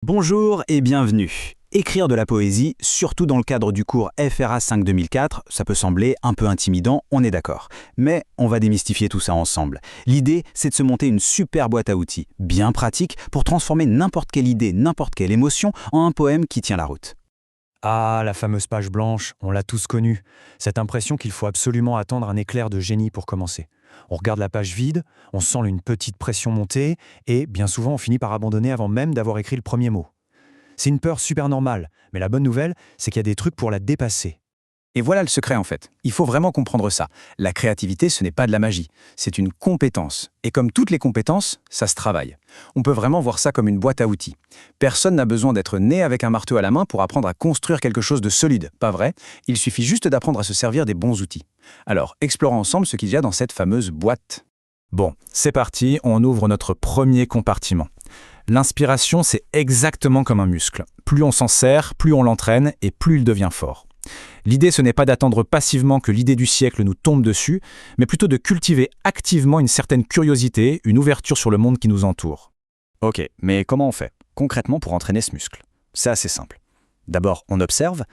Bonjour et bienvenue. Écrire de la poésie, surtout dans le cadre du cours FRA 5 2004, ça peut sembler un peu intimidant, on est d'accord. Mais on va démystifier tout ça ensemble. L'idée, c'est de se monter une super boîte à outils, bien pratique, pour transformer n'importe quelle idée, n'importe quelle émotion en un poème qui tient la route. Ah, la fameuse page blanche, on l'a tous connue. Cette impression qu'il faut absolument attendre un éclair de génie pour commencer. On regarde la page vide, on sent une petite pression monter, et bien souvent on finit par abandonner avant même d'avoir écrit le premier mot. C'est une peur super normale, mais la bonne nouvelle, c'est qu'il y a des trucs pour la dépasser. Et voilà le secret en fait. Il faut vraiment comprendre ça. La créativité, ce n'est pas de la magie, c'est une compétence. Et comme toutes les compétences, ça se travaille. On peut vraiment voir ça comme une boîte à outils. Personne n'a besoin d'être né avec un marteau à la main pour apprendre à construire quelque chose de solide, pas vrai? Il suffit juste d'apprendre à se servir des bons outils. Alors, explorons ensemble ce qu'il y a dans cette fameuse boîte. Bon, c'est parti, on ouvre notre premier compartiment. L'inspiration, c'est exactement comme un muscle. Plus on s'en sert, plus on l'entraîne et plus il devient fort. L'idée, ce n'est pas d'attendre passivement que l'idée du siècle nous tombe dessus, mais plutôt de cultiver activement une certaine curiosité, une ouverture sur le monde qui nous entoure. Ok, mais comment on fait, concrètement, pour entraîner ce muscle? C'est assez simple. D'abord, on observe.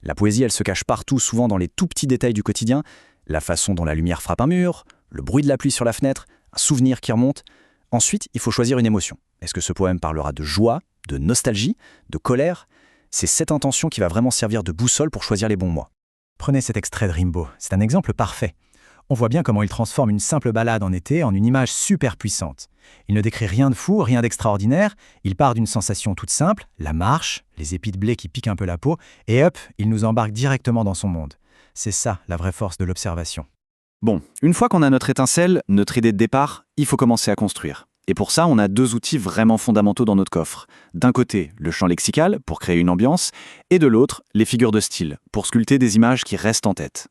La poésie, elle se cache partout, souvent dans les tout petits détails du quotidien. La façon dont la lumière frappe un mur, le bruit de la pluie sur la fenêtre, un souvenir qui remonte. Ensuite, il faut choisir une émotion. Est-ce que ce poème parlera de joie, de nostalgie, de colère? C'est cette intention qui va vraiment servir de boussole pour choisir les bons mots. Prenez cet extrait de Rimbaud, c'est un exemple parfait. On voit bien comment il transforme une simple balade en été en une image super puissante. Il ne décrit rien de fou, rien d'extraordinaire, il part d'une sensation toute simple, la marche, les épis de blé qui piquent un peu la peau, et hop, il nous embarque directement dans son monde. C'est ça la vraie force de l'observation. Bon, une fois qu'on a notre étincelle, notre idée de départ, il faut commencer à construire. Et pour ça, on a deux outils vraiment fondamentaux dans notre coffre. D'un côté, le champ lexical, pour créer une ambiance, et de l'autre, les figures de style, pour sculpter des images qui restent en tête.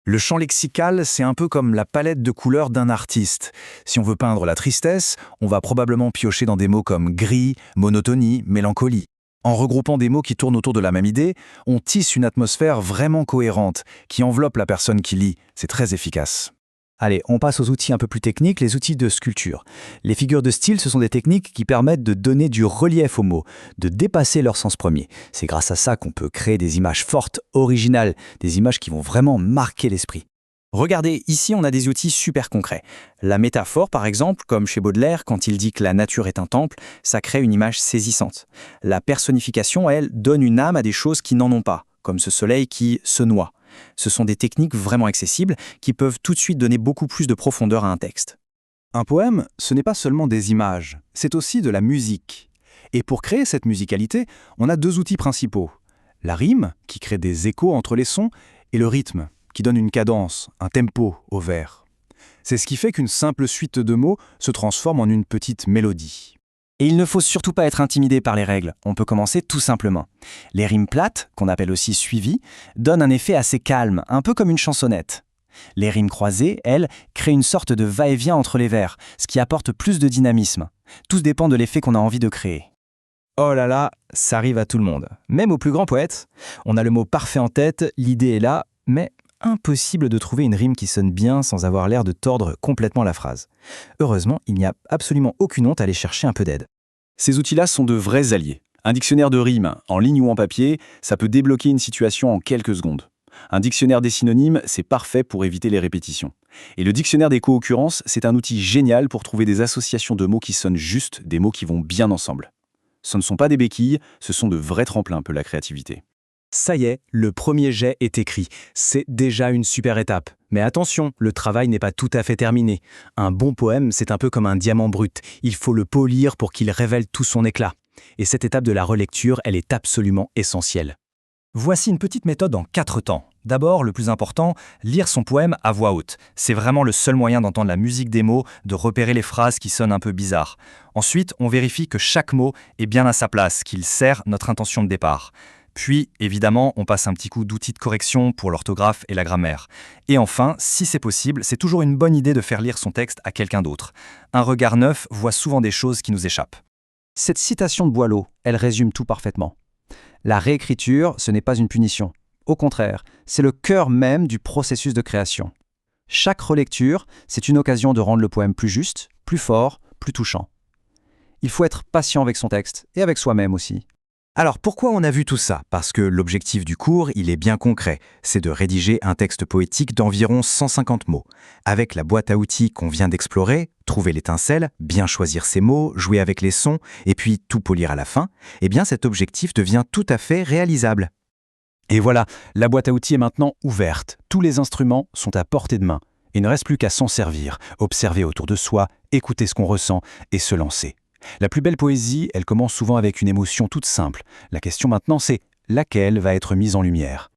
Le champ lexical, c'est un peu comme la palette de couleurs d'un artiste. Si on veut peindre la tristesse, on va probablement piocher dans des mots comme gris, monotonie, mélancolie. En regroupant des mots qui tournent autour de la même idée, on tisse une atmosphère vraiment cohérente, qui enveloppe la personne qui lit. C'est très efficace. Allez, on passe aux outils un peu plus techniques, les outils de sculpture. Les figures de style, ce sont des techniques qui permettent de donner du relief aux mots, de dépasser leur sens premier. C'est grâce à ça qu'on peut créer des images fortes, originales, des images qui vont vraiment marquer l'esprit. Regardez, ici on a des outils super concrets. La métaphore par exemple, comme chez Baudelaire, quand il dit que la nature est un temple, ça crée une image saisissante. La personnification, elle, donne une âme à des choses qui n'en ont pas, comme ce soleil qui se noie. Ce sont des techniques vraiment accessibles qui peuvent tout de suite donner beaucoup plus de profondeur à un texte. Un poème, ce n'est pas seulement des images, c'est aussi de la musique. Et pour créer cette musicalité, on a deux outils principaux. La rime, qui crée des échos entre les sons, et le rythme, qui donne une cadence, un tempo au vers. C'est ce qui fait qu'une simple suite de mots se transforme en une petite mélodie. Et il ne faut surtout pas être intimidé par les règles, on peut commencer tout simplement. Les rimes plates, qu'on appelle aussi suivies, donnent un effet assez calme, un peu comme une chansonnette. Les rimes croisées, elles, créent une sorte de va-et-vient entre les vers, ce qui apporte plus de dynamisme. Tout dépend de l'effet qu'on a envie de créer. Oh là là, ça arrive à tout le monde, même aux plus grands poètes. On a le mot parfait en tête, l'idée est là, mais impossible de trouver une rime qui sonne bien sans avoir l'air de tordre complètement la phrase. Heureusement, il n'y a absolument aucune honte à aller chercher un peu d'aide. Ces outils-là sont de vrais alliés. Un dictionnaire de rimes, en ligne ou en papier, ça peut débloquer une situation en quelques secondes. Un dictionnaire des synonymes, c'est parfait pour éviter les répétitions. Et le dictionnaire des co-occurrences, c'est un outil génial pour trouver des associations de mots qui sonnent juste, des mots qui vont bien ensemble. Ce ne sont pas des béquilles, ce sont de vrais tremplins pour la créativité. Ça y est, le premier jet est écrit. C'est déjà une super étape. Mais attention, le travail n'est pas tout à fait terminé. Un bon poème, c'est un peu comme un diamant brut. Il faut le polir pour qu'il révèle tout son éclat. Et cette étape de la relecture, elle est absolument essentielle. Voici une petite méthode en 4 temps. D'abord, le plus important, lire son poème à voix haute. C'est vraiment le seul moyen d'entendre la musique des mots, de repérer les phrases qui sonnent un peu bizarres. Ensuite, on vérifie que chaque mot est bien à sa place, qu'il sert notre intention de départ. Puis, évidemment, on passe un petit coup d'outil de correction pour l'orthographe et la grammaire. Et enfin, si c'est possible, c'est toujours une bonne idée de faire lire son texte à quelqu'un d'autre. Un regard neuf voit souvent des choses qui nous échappent. Cette citation de Boileau, elle résume tout parfaitement. La réécriture, ce n'est pas une punition. Au contraire, c'est le cœur même du processus de création. Chaque relecture, c'est une occasion de rendre le poème plus juste, plus fort, plus touchant. Il faut être patient avec son texte et avec soi-même aussi. Alors pourquoi on a vu tout ça? Parce que l'objectif du cours, il est bien concret. C'est de rédiger un texte poétique d'environ 150 mots. Avec la boîte à outils qu'on vient d'explorer, trouver l'étincelle, bien choisir ses mots, jouer avec les sons, et puis tout polir à la fin, eh bien cet objectif devient tout à fait réalisable. Et voilà, la boîte à outils est maintenant ouverte. Tous les instruments sont à portée de main. Il ne reste plus qu'à s'en servir, observer autour de soi, écouter ce qu'on ressent et se lancer. La plus belle poésie, elle commence souvent avec une émotion toute simple. La question maintenant, c'est laquelle va être mise en lumière?